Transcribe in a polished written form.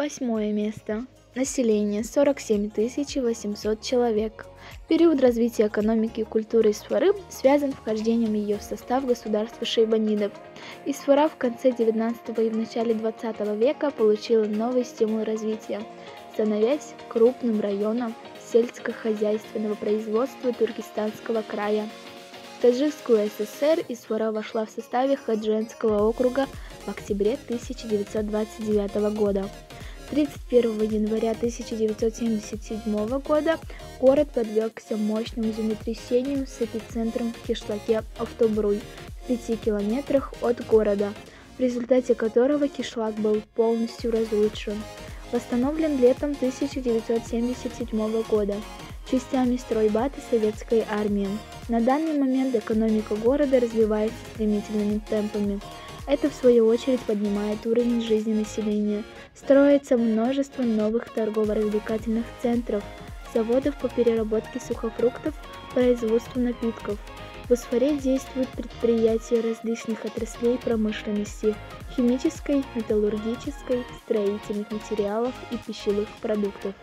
8 место. Население 47 800 человек. Период развития экономики и культуры Исфары связан с вхождением ее в состав государства шейбанидов. Исфара в конце 19 и в начале 20 века получила новый стимул развития, становясь крупным районом сельскохозяйственного производства Туркестанского края. В Таджикскую ССР Исфара вошла в составе Хадженского округа в октябре 1929 года. 31 января 1977 года город подвергся мощному землетрясению с эпицентром в кишлаке Автобруй в 5 километрах от города, в результате которого кишлак был полностью разрушен. Восстановлен летом 1977 года частями стройбата советской армии. На данный момент экономика города развивается стремительными темпами. Это, в свою очередь, поднимает уровень жизни населения. Строится множество новых торгово-развлекательных центров, заводов по переработке сухофруктов, производству напитков. В Исфаре действуют предприятия различных отраслей промышленности – химической, металлургической, строительных материалов и пищевых продуктов.